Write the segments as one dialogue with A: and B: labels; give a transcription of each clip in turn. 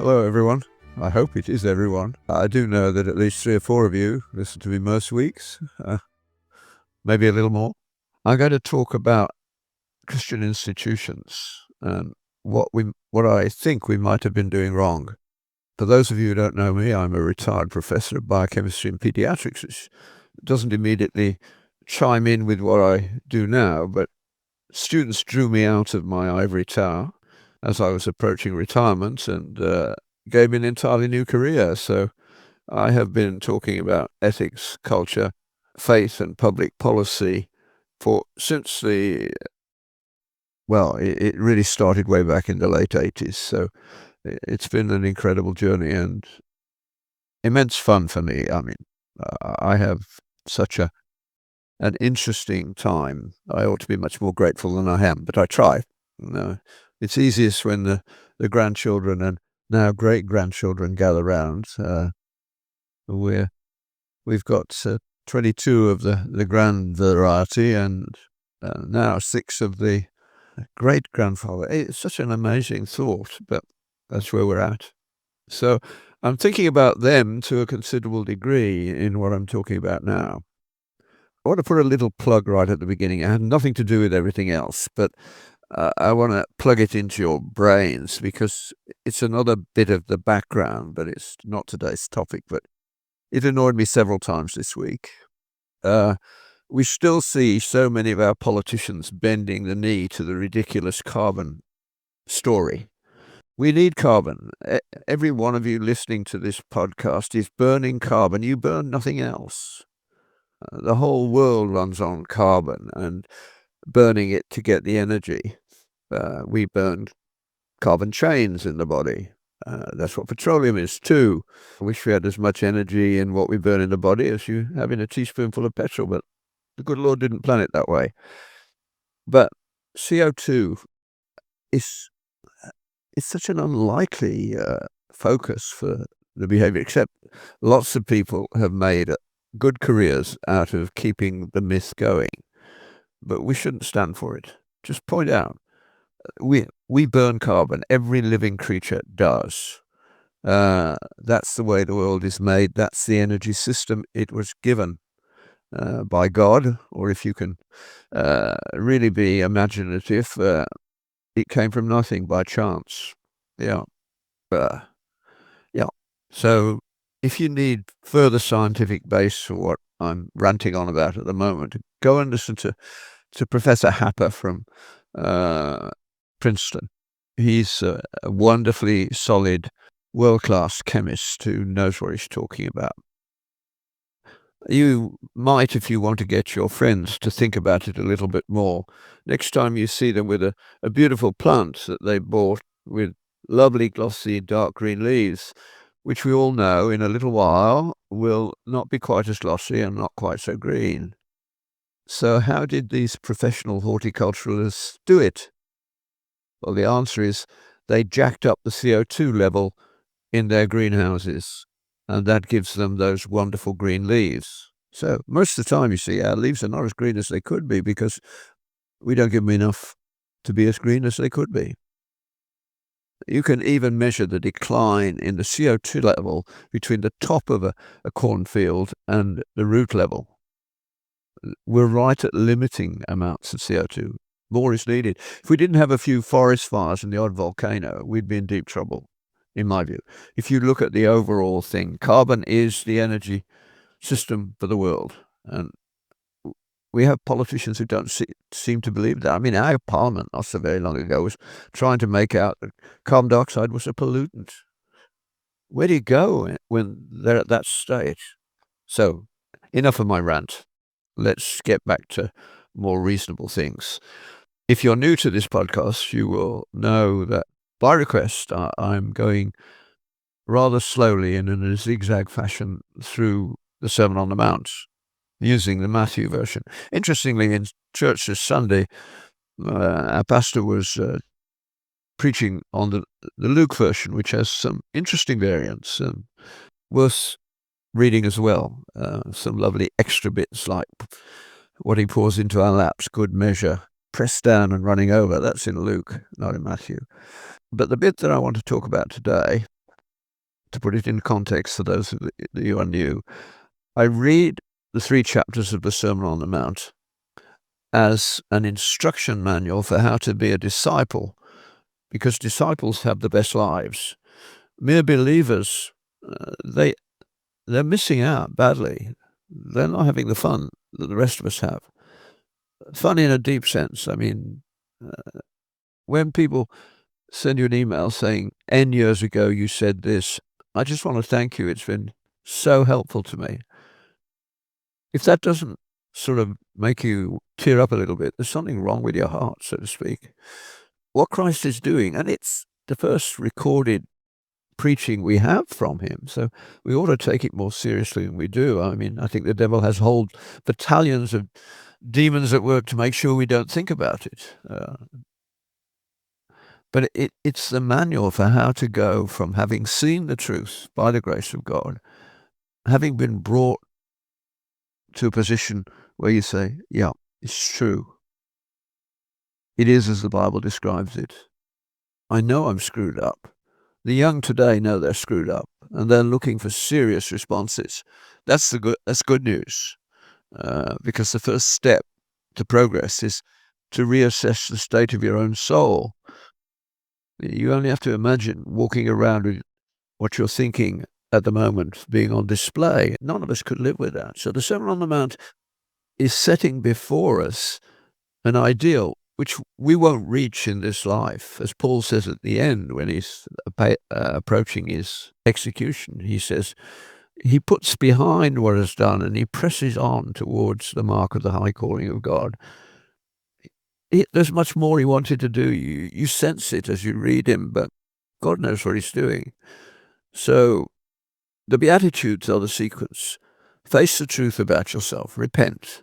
A: Hello, everyone. I hope it is everyone. I do know that at least 3 or 4 of you listen to me most weeks, maybe a little more. I'm going to talk about Christian institutions and what I think we might have been doing wrong. For those of you who don't know me, I'm a retired professor of biochemistry and pediatrics, which doesn't immediately chime in with what I do now, but students drew me out of my ivory tower as I was approaching retirement and gave me an entirely new career. So I have been talking about ethics, culture, faith, and public policy since it really started way back in the late 80s. So it's been an incredible journey and immense fun for me. I mean, I have such an interesting time. I ought to be much more grateful than I am, but I try. It's easiest when the grandchildren and now great-grandchildren gather round. We've got 22 of the grand variety and now 6 of the great-grandfather. It's such an amazing thought, but that's where we're at. So I'm thinking about them to a considerable degree in what I'm talking about now. I want to put a little plug right at the beginning. It had nothing to do with everything else, but I want to plug it into your brains because it's another bit of the background, but it's not today's topic. But it annoyed me several times this week. We still see so many of our politicians bending the knee to the ridiculous carbon story. We need carbon. Every one of you listening to this podcast is burning carbon. You burn nothing else. The whole world runs on carbon and burning it to get the energy. We burn carbon chains in the body. That's what petroleum is too. I wish we had as much energy in what we burn in the body as you have in a teaspoonful of petrol, but the good Lord didn't plan it that way. But CO2 is such an unlikely focus for the behavior, except lots of people have made good careers out of keeping the myth going. But we shouldn't stand for it. Just point out, we burn carbon. Every living creature does. That's the way the world is made. That's the energy system it was given by God, or if you can really be imaginative, it came from nothing by chance. Yeah. So if you need further scientific base for what I'm ranting on about at the moment, go and listen to Professor Happer from Princeton. He's a wonderfully solid, world-class chemist who knows what he's talking about. You might, if you want to get your friends to think about it a little bit more, next time you see them with a beautiful plant that they bought with lovely, glossy, dark green leaves, which we all know in a little while will not be quite as glossy and not quite so green. So how did these professional horticulturalists do it? Well, the answer is they jacked up the CO2 level in their greenhouses, and that gives them those wonderful green leaves. So most of the time, you see, our leaves are not as green as they could be because we don't give them enough to be as green as they could be. You can even measure the decline in the CO2 level between the top of a cornfield and the root level. We're right at limiting amounts of CO2. More is needed. If we didn't have a few forest fires and the odd volcano, we'd be in deep trouble, in my view. If you look at the overall thing, carbon is the energy system for the world. And we have politicians who don't seem to believe that. I mean, our parliament, not so very long ago, was trying to make out that carbon dioxide was a pollutant. Where do you go when they're at that stage? So, enough of my rant. Let's get back to more reasonable things. If you're new to this podcast, you will know that by request, I'm going rather slowly and in a zigzag fashion through the Sermon on the Mount, using the Matthew version. Interestingly, in church this Sunday, our pastor was preaching on the Luke version, which has some interesting variants and worth reading as well. Some lovely extra bits like what he pours into our laps, good measure, pressed down and running over. That's in Luke, not in Matthew. But the bit that I want to talk about today to put it in context for those of you are new, I read the 3 chapters of the Sermon on the Mount as an instruction manual for how to be a disciple, because disciples have the best lives. Mere believers, they're missing out badly. They're not having the fun that the rest of us have. Fun in a deep sense. I mean, when people send you an email saying, N years ago you said this, I just want to thank you. It's been so helpful to me. If that doesn't sort of make you tear up a little bit, there's something wrong with your heart, so to speak. What Christ is doing, and it's the first recorded preaching we have from him, so we ought to take it more seriously than we do. I mean, I think the devil has whole battalions of demons at work to make sure we don't think about it. But it's the manual for how to go from having seen the truth by the grace of God, having been brought to a position where you say, yeah, it's true. It is as the Bible describes it. I know I'm screwed up. The young today know they're screwed up, and they're looking for serious responses. That's good news, because the first step to progress is to reassess the state of your own soul. You only have to imagine walking around with what you're thinking at the moment being on display. None of us could live with that. So the Sermon on the Mount is setting before us an ideal which we won't reach in this life. As Paul says at the end when he's approaching his execution, he says, he puts behind what is done and he presses on towards the mark of the high calling of God. There's much more he wanted to do. You sense it as you read him, but God knows what he's doing. So the Beatitudes are the sequence. Face the truth about yourself. Repent.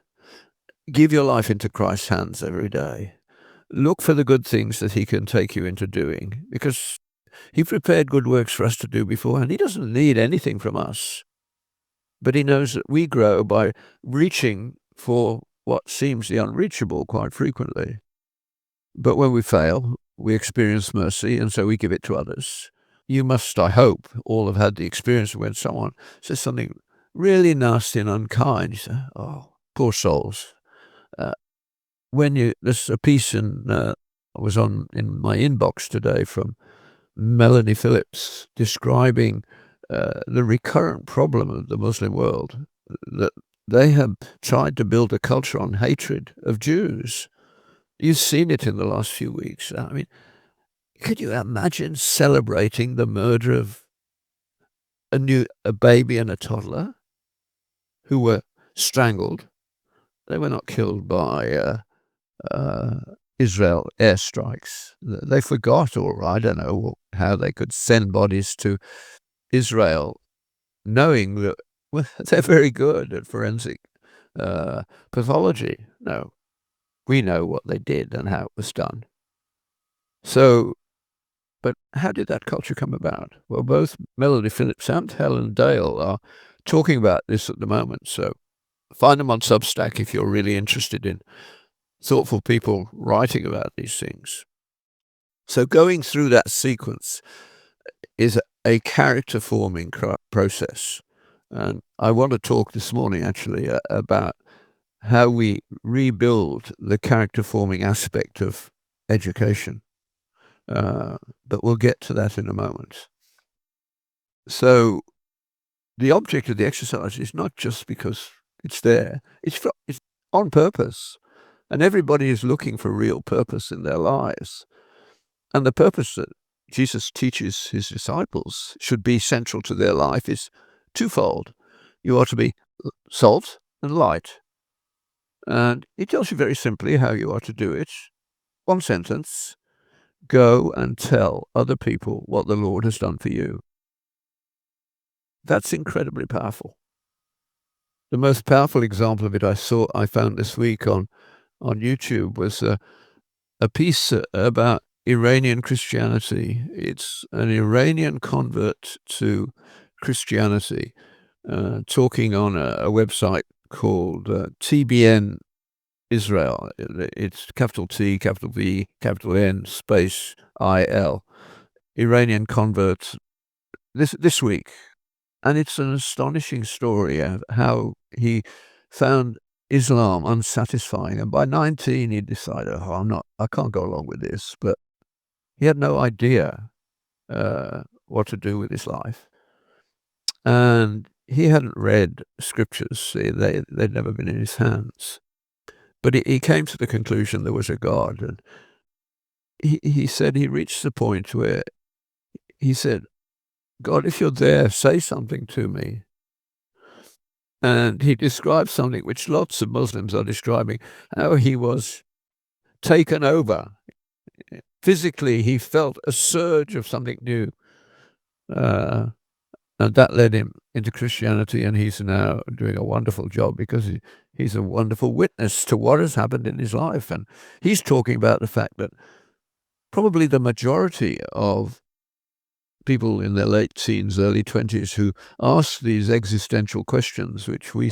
A: Give your life into Christ's hands every day. Look for the good things that he can take you into doing, because he prepared good works for us to do beforehand. He doesn't need anything from us, but he knows that we grow by reaching for what seems the unreachable quite frequently. But when we fail, we experience mercy, and so we give it to others. You must, I hope, all have had the experience of when someone says something really nasty and unkind. You say, oh, poor souls. There's a piece was in my inbox today from Melanie Phillips describing the recurrent problem of the Muslim world, that they have tried to build a culture on hatred of Jews. You've seen it in the last few weeks. I mean, could you imagine celebrating the murder of a baby and a toddler who were strangled? They were not killed by Israel airstrikes. They forgot, or I don't know how they could send bodies to Israel, knowing that they're very good at forensic pathology. No, we know what they did and how it was done. So, but how did that culture come about? Well, both Melody Phillips and Helen Dale are talking about this at the moment. So find them on Substack if you're really interested in thoughtful people writing about these things. So going through that sequence is a character-forming process. And I want to talk this morning, actually, about how we rebuild the character-forming aspect of education. But we'll get to that in a moment. So the object of the exercise is not just because it's there. It's on purpose. And everybody is looking for real purpose in their lives. And the purpose that Jesus teaches his disciples should be central to their life is twofold. You are to be salt and light. And he tells you very simply how you are to do it. One sentence: go and tell other people what the Lord has done for you. That's incredibly powerful. The most powerful example of it I found this week on YouTube was a piece about Iranian Christianity. It's an Iranian convert to Christianity, talking on a website called TBN Israel. It's capital T, capital V, capital N, space IL. Iranian convert this week, and it's an astonishing story of how he found Islam unsatisfying, and by 19 he decided, "Oh, I can't go along with this," but he had no idea, what to do with his life, and he hadn't read scriptures. They'd never been in his hands, but he came to the conclusion there was a God, and he said he reached the point where he said, "God, if you're there, say something to me." And he described something which lots of Muslims are describing, how he was taken over. Physically, he felt a surge of something new. Uh, and that led him into Christianity, and he's now doing a wonderful job because he's a wonderful witness to what has happened in his life. And he's talking about the fact that probably the majority of people in their late teens, early 20s who ask these existential questions, which we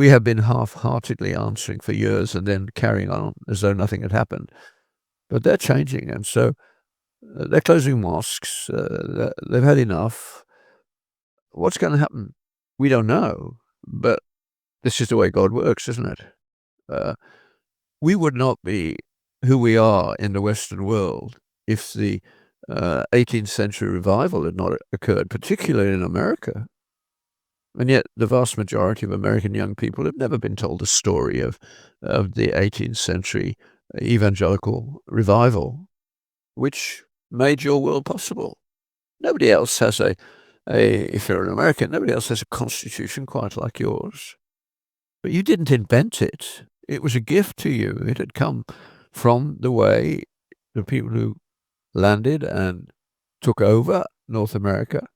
A: have been half-heartedly answering for years and then carrying on as though nothing had happened. But they're changing, and so they're closing mosques. They've had enough. What's going to happen? We don't know, but this is the way God works, isn't it? Uh, we would not be who we are in the Western world if the 18th century revival had not occurred, particularly in America. And yet the vast majority of American young people have never been told the story of the 18th century evangelical revival, which made your world possible. Nobody else has if you're an American, nobody else has a constitution quite like yours. But you didn't invent it. It was a gift to you. It had come from the way the people who landed and took over North America.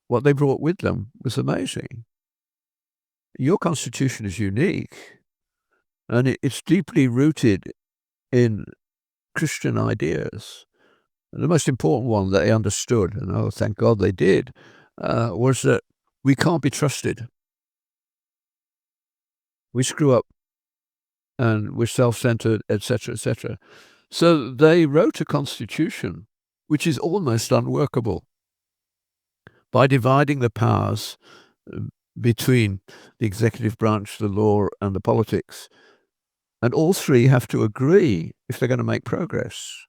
A: What they brought with them was amazing. Your constitution is unique, and it's deeply rooted in Christian ideas. And the most important one that they understood, and oh, thank God they did, was that we can't be trusted. We screw up, and we're self-centered, etc., etc. So they wrote a constitution which is almost unworkable by dividing the powers between the executive branch, the law, and the politics. And all three have to agree if they're going to make progress.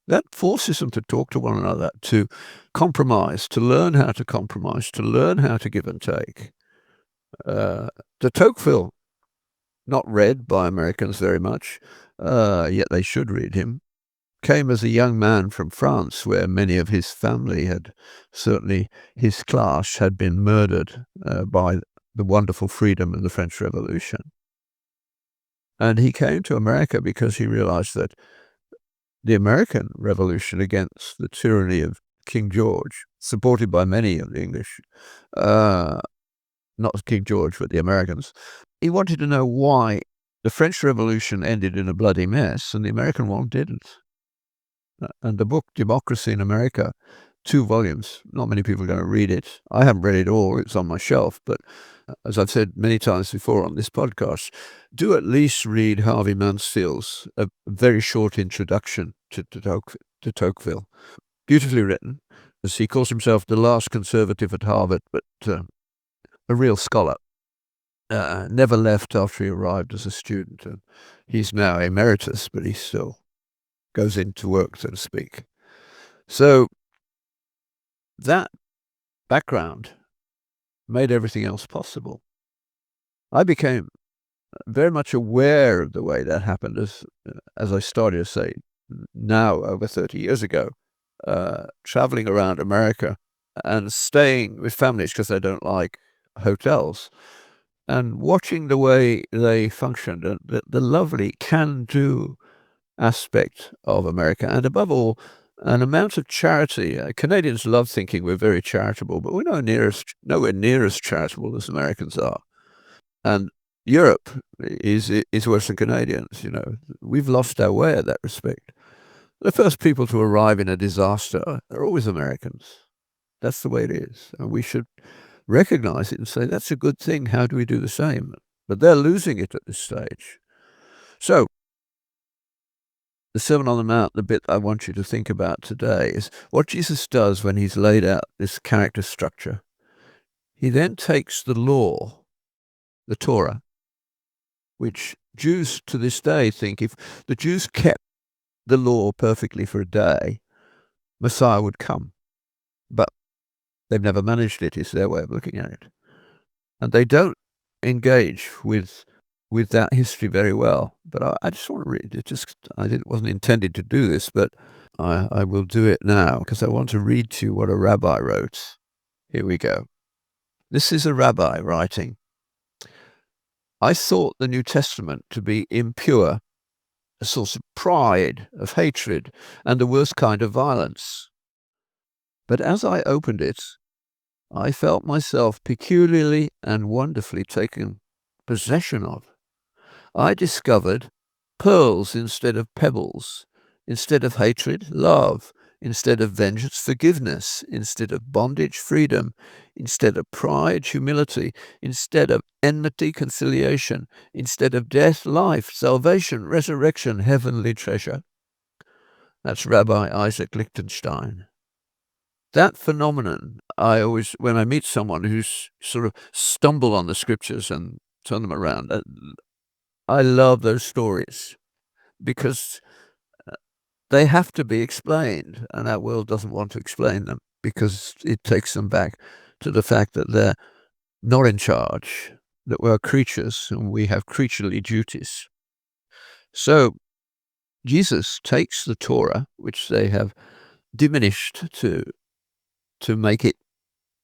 A: That forces them to talk to one another, to compromise, to learn how to compromise, to learn how to give and take. De Tocqueville, not read by Americans very much, yet they should read him, came as a young man from France, where many of his family certainly his class, had been murdered by the wonderful freedom of the French Revolution. And he came to America because he realized that the American Revolution against the tyranny of King George, supported by many of the English, not King George, but the Americans, he wanted to know why the French Revolution ended in a bloody mess and the American one didn't. And the book, Democracy in America, 2 volumes, not many people are going to read it. I haven't read it all, it's on my shelf, but as I've said many times before on this podcast, do at least read Harvey Mansfield's a very short introduction to Tocqueville. Beautifully written, as he calls himself the last conservative at Harvard, but a real scholar. Never left after he arrived as a student. And he's now emeritus, but he still goes into work, so to speak. So that background made everything else possible. I became very much aware of the way that happened as I started to say now over 30 years ago, traveling around America and staying with families because they don't like hotels and watching the way they functioned and the lovely can-do aspect of America, and above all, an amount of charity. Canadians love thinking we're very charitable, but we're nowhere near as charitable as Americans are. And Europe is worse than Canadians, you know. We've lost our way in that respect. The first people to arrive in a disaster are always Americans. That's the way it is. And we should recognize it and say, that's a good thing. How do we do the same? But they're losing it at this stage. So the Sermon on the Mount, the bit I want you to think about today is what Jesus does when he's laid out this character structure. He then takes the law, the Torah, which Jews to this day think if the Jews kept the law perfectly for a day, Messiah would come. But they've never managed it, is their way of looking at it. And they don't engage with that history very well. But I just want to read it. Wasn't intended to do this, but I will do it now because I want to read to you what a rabbi wrote. Here we go. This is a rabbi writing. I thought the New Testament to be impure, a source of pride, of hatred, and the worst kind of violence. But as I opened it, I felt myself peculiarly and wonderfully taken possession of. I discovered pearls instead of pebbles, instead of hatred, love, instead of vengeance, forgiveness, instead of bondage, freedom, instead of pride, humility, instead of enmity, conciliation, instead of death, life, salvation, resurrection, heavenly treasure. That's Rabbi Isaac Lichtenstein. That phenomenon, when I meet someone who's sort of stumbled on the scriptures and turn them around, I love those stories because they have to be explained, and our world doesn't want to explain them because it takes them back to the fact that they're not in charge, that we're creatures and we have creaturely duties. So Jesus takes the Torah, which they have diminished to make it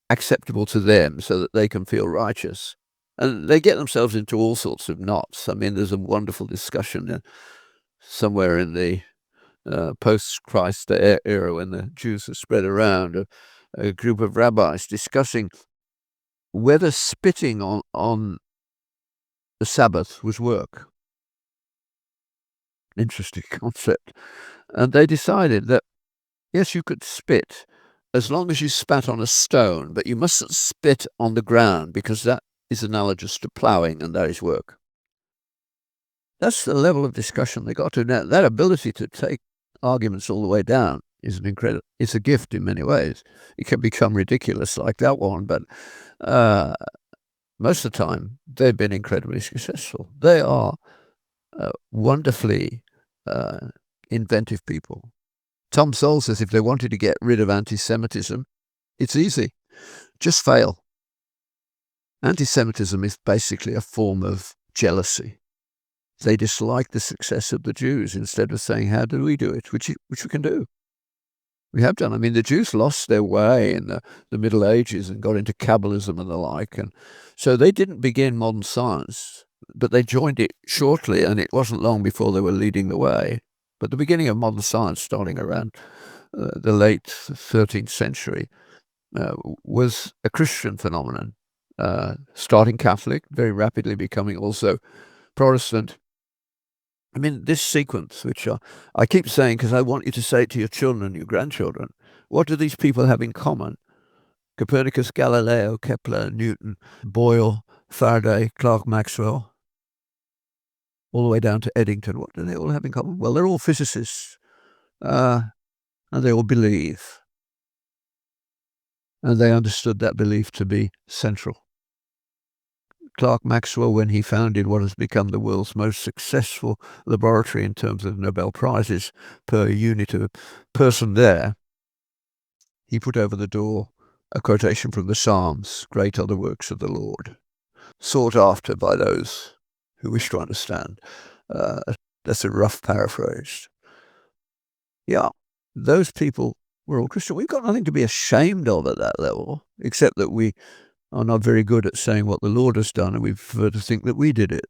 A: acceptable to them so that they can feel righteous. And they get themselves into all sorts of knots. I mean, there's a wonderful discussion somewhere in the post-Christ era when the Jews are spread around, a group of rabbis discussing whether spitting on the Sabbath was work. Interesting concept. And they decided that, yes, you could spit as long as you spat on a stone, but you mustn't spit on the ground because that is analogous to ploughing and that is work. That's the level of discussion they got to. Now, that ability to take arguments all the way down is it's a gift in many ways. It can become ridiculous like that one, but most of the time they've been incredibly successful. They are wonderfully inventive people. Tom Sowell says if they wanted to get rid of anti-Semitism, it's easy. Just fail. Anti-Semitism is basically a form of jealousy. They dislike the success of the Jews instead of saying, how do we do it? Which we can do. We have done. I mean, the Jews lost their way in the Middle Ages and got into Kabbalism and the like. And so they didn't begin modern science, but they joined it shortly, and it wasn't long before they were leading the way. But the beginning of modern science, starting around the late 13th century, was a Christian phenomenon, starting Catholic, very rapidly becoming also Protestant. I mean, this sequence, which I keep saying because I want you to say it to your children and your grandchildren, what do these people have in common? Copernicus, Galileo, Kepler, Newton, Boyle, Faraday, Clerk Maxwell, all the way down to Eddington. What do they all have in common? Well, they're all physicists, and they all believe. And they understood that belief to be central. Clerk Maxwell, when he founded what has become the world's most successful laboratory in terms of Nobel Prizes per unit of person there, he put over the door a quotation from the Psalms, great are the works of the Lord, sought after by those who wish to understand. That's a rough paraphrase. Yeah, those people were all Christian. We've got nothing to be ashamed of at that level, except that we are not very good at saying what the Lord has done, and we prefer to think that we did it.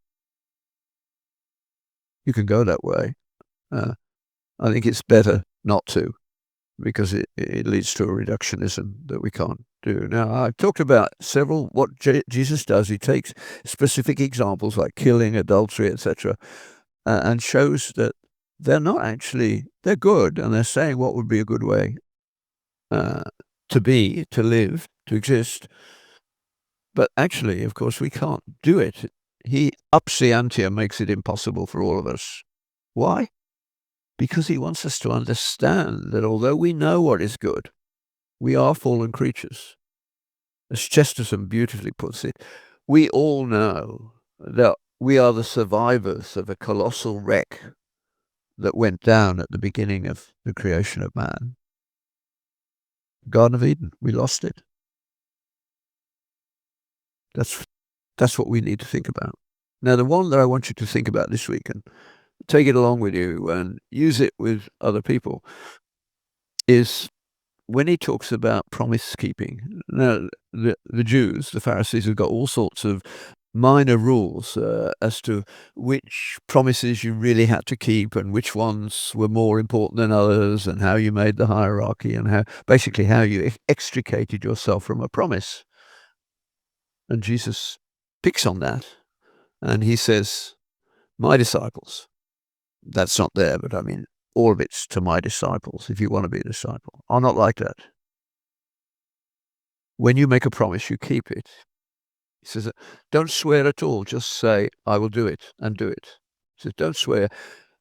A: You can go that way. I think it's better not to, because it leads to a reductionism that we can't do. Now, I've talked about what Jesus does. He takes specific examples like killing, adultery, etc., and shows that they're not actually, they're good, and they're saying what would be a good way to be, to live, to exist. But actually, of course, we can't do it. He ups the ante and makes it impossible for all of us. Why? because he wants us to understand that although we know what is good, we are fallen creatures. As Chesterton beautifully puts it, we all know that we are the survivors of a colossal wreck that went down at the beginning of the creation of man. Garden of Eden, we lost it. That's what we need to think about. Now, the one that I want you to think about this week and take it along with you and use it with other people is when he talks about promise keeping. Now, the Jews, the Pharisees, have got all sorts of minor rules as to which promises you really had to keep and which ones were more important than others, and how you made the hierarchy, and how you extricated yourself from a promise. And Jesus picks on that, and he says, my disciples, that's not there, but I mean, all of it's to my disciples, if you want to be a disciple, are not like that. When you make a promise, you keep it. He says, don't swear at all, just say, I will do it, and do it. He says, don't swear.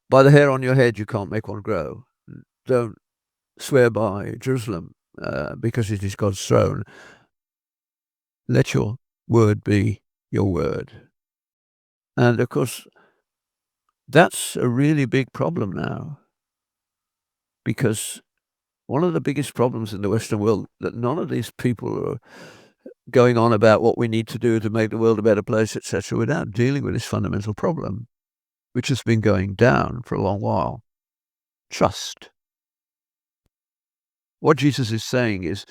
A: By the hair on your head, you can't make one grow. Don't swear by Jerusalem, because it is God's throne. Let your word be your word. And of course, that's a really big problem now, because one of the biggest problems in the Western world that none of these people are going on about what we need to do to make the world a better place, etc., without dealing with this fundamental problem, which has been going down for a long while. Trust. What Jesus is saying is,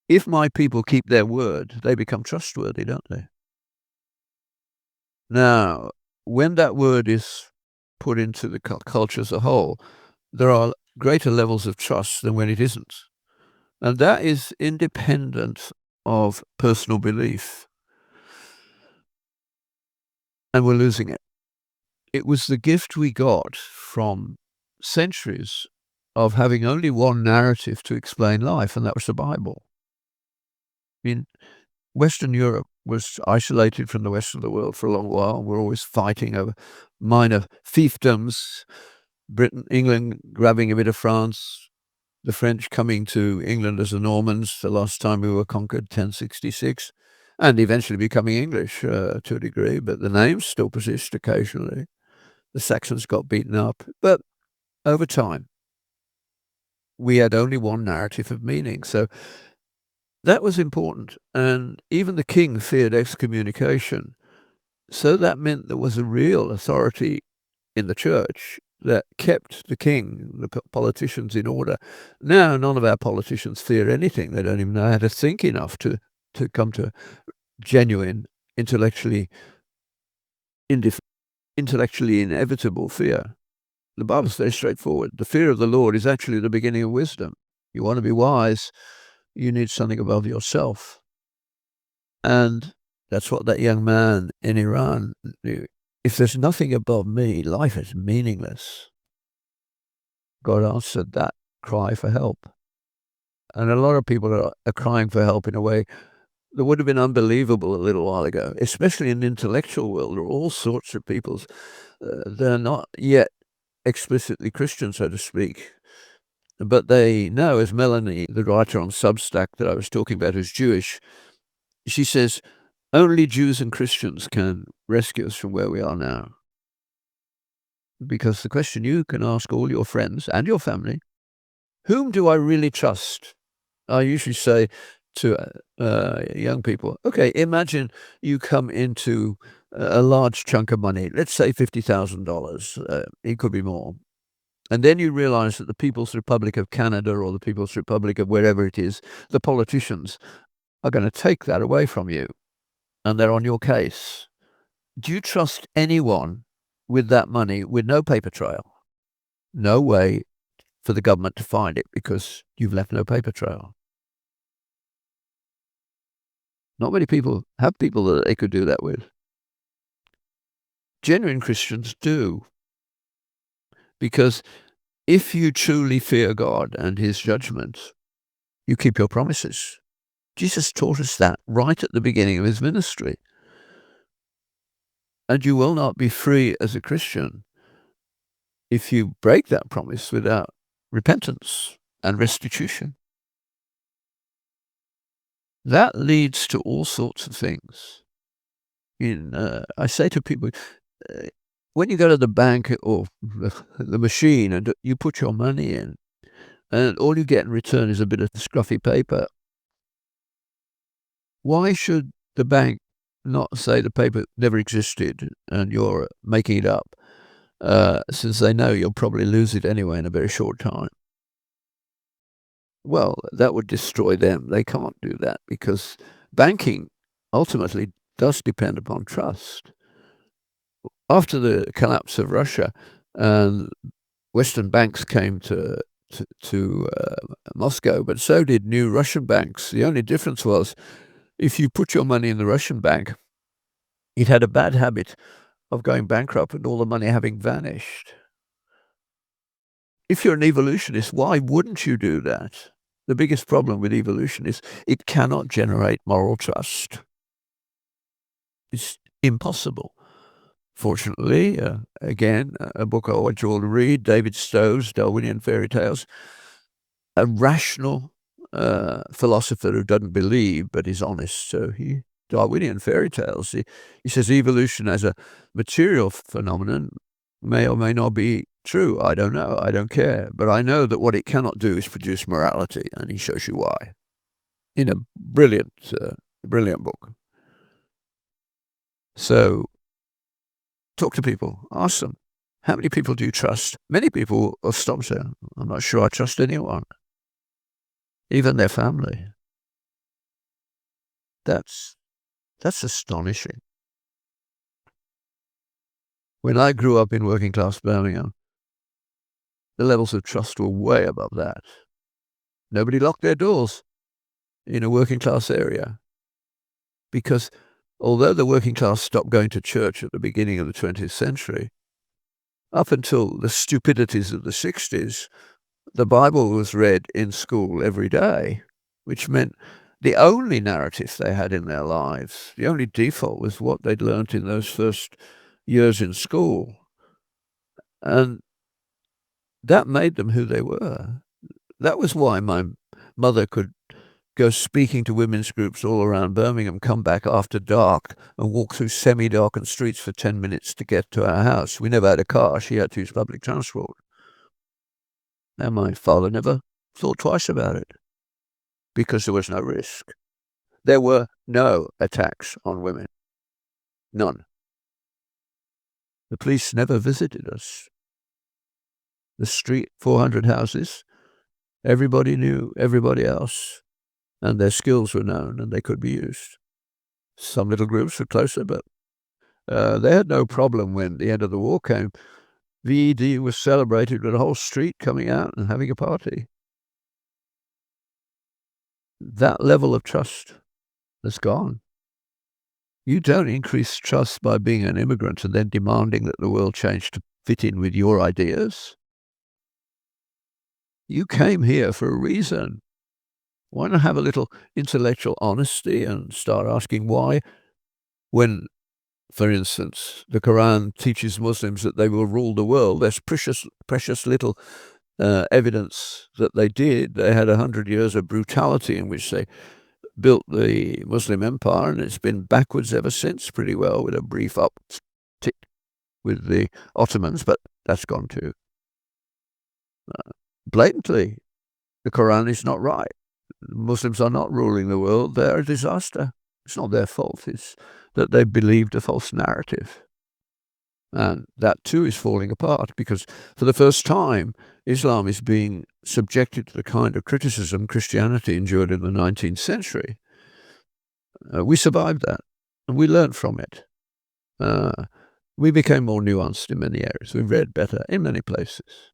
A: if my people keep their word, they become trustworthy, don't they? Now, when that word is put into the culture as a whole, there are greater levels of trust than when it isn't. And that is independent of personal belief. And we're losing it. It was the gift we got from centuries of having only one narrative to explain life, and that was the Bible. I mean, Western Europe was isolated from the rest of the world for a long while. We're always fighting over minor fiefdoms, Britain, England grabbing a bit of France, the French coming to England as the Normans the last time we were conquered, 1066, and eventually becoming English to a degree, but the names still persist occasionally. The Saxons got beaten up, but over time, we had only one narrative of meaning. So that was important. And even the king feared excommunication. So that meant there was a real authority in the church that kept the king, the politicians, in order. Now, none of our politicians fear anything. They don't even know how to think enough to come to genuine, intellectually inevitable fear. The Bible's very straightforward. The fear of the Lord is actually the beginning of wisdom. You want to be wise, you need something above yourself. And that's what that young man in Iran knew. If there's nothing above me, life is meaningless. God answered that cry for help. And a lot of people are crying for help in a way that would have been unbelievable a little while ago, especially in the intellectual world. There are all sorts of people. They're not yet explicitly Christian, so to speak. But they know, as Melanie, the writer on Substack that I was talking about, who's Jewish, she says, only Jews and Christians can rescue us from where we are now. Because the question you can ask all your friends and your family, whom do I really trust? I usually say to young people, okay, imagine you come into a large chunk of money, let's say $50,000, it could be more. And then you realize that the People's Republic of Canada or the People's Republic of wherever it is, the politicians are going to take that away from you, and they're on your case. Do you trust anyone with that money with no paper trail? No way for the government to find it because you've left no paper trail. Not many people have people that they could do that with. Genuine Christians do. Because if you truly fear God and his judgment, you keep your promises. Jesus taught us that right at the beginning of his ministry. And you will not be free as a Christian if you break that promise without repentance and restitution. That leads to all sorts of things. I say to people, uh, when you go to the bank or the machine and you put your money in, and all you get in return is a bit of scruffy paper, why should the bank not say the paper never existed and you're making it up, since they know you'll probably lose it anyway in a very short time? Well, that would destroy them. They can't do that because banking ultimately does depend upon trust. After the collapse of Russia, and Western banks came to Moscow, but so did new Russian banks. The only difference was if you put your money in the Russian bank, it had a bad habit of going bankrupt and all the money having vanished. If you're an evolutionist, why wouldn't you do that? The biggest problem with evolution is it cannot generate moral trust. It's impossible. Fortunately, again, a book I want you all to read, David Stowe's Darwinian Fairy Tales, a rational philosopher who doesn't believe but is honest. So Darwinian fairy tales, he says evolution as a material phenomenon may or may not be true. I don't know. I don't care. But I know that what it cannot do is produce morality, and he shows you why in a brilliant book. So talk to people. Ask them, how many people do you trust? Many people will stop saying, I'm not sure I trust anyone, even their family. That's astonishing. When I grew up in working class Birmingham, the levels of trust were way above that. Nobody locked their doors in a working class area because although the working class stopped going to church at the beginning of the 20th century, up until the stupidities of the 60s, the Bible was read in school every day, which meant the only narrative they had in their lives, the only default was what they'd learnt in those first years in school. And that made them who they were. That was why my mother could go speaking to women's groups all around Birmingham, come back after dark and walk through semi-darkened streets for 10 minutes to get to our house. We never had a car. She had to use public transport. And my father never thought twice about it because there was no risk. There were no attacks on women. None. The police never visited us. The street, 400 houses, everybody knew everybody else, and their skills were known and they could be used. Some little groups were closer, but they had no problem when the end of the war came. VED was celebrated with a whole street coming out and having a party. That level of trust is gone. You don't increase trust by being an immigrant and then demanding that the world change to fit in with your ideas. You came here for a reason. Why not have a little intellectual honesty and start asking why? When, for instance, the Quran teaches Muslims that they will rule the world, there's precious little evidence that they did. They had 100 years of brutality in which they built the Muslim empire, and it's been backwards ever since pretty well, with a brief uptick with the Ottomans, but that's gone too. Blatantly, the Quran is not right. Muslims are not ruling the world. They're a disaster. It's not their fault. It's that they believed a false narrative. And that too is falling apart because for the first time, Islam is being subjected to the kind of criticism Christianity endured in the 19th century. We survived that and we learned from it. We became more nuanced in many areas. We read better in many places.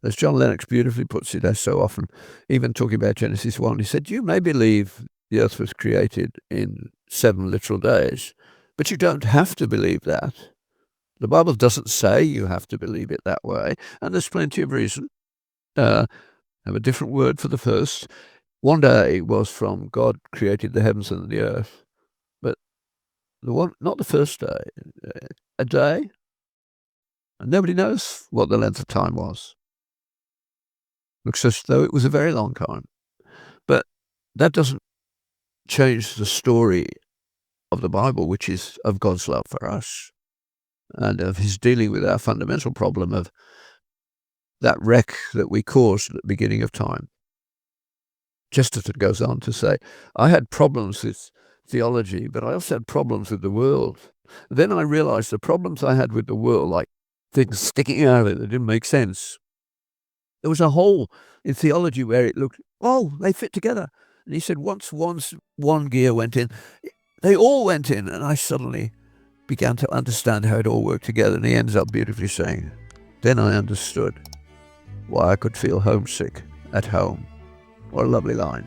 A: As John Lennox beautifully puts it, as so often, even talking about Genesis 1, he said, you may believe the earth was created in 7 literal days, but you don't have to believe that. The Bible doesn't say you have to believe it that way, and there's plenty of reason. Have a different word for the first. One day was from God created the heavens and the earth, but not the first day. A day And nobody knows what the length of time was. Looks as though it was a very long time. But that doesn't change the story of the Bible, which is of God's love for us and of his dealing with our fundamental problem of that wreck that we caused at the beginning of time. Chesterton goes on to say, I had problems with theology, but I also had problems with the world. Then I realized the problems I had with the world, like things sticking out of it that didn't make sense. There was a hole in theology where it looked, oh, they fit together. And he said, once one gear went in, they all went in. And I suddenly began to understand how it all worked together. And he ends up beautifully saying, then I understood why I could feel homesick at home. What a lovely line.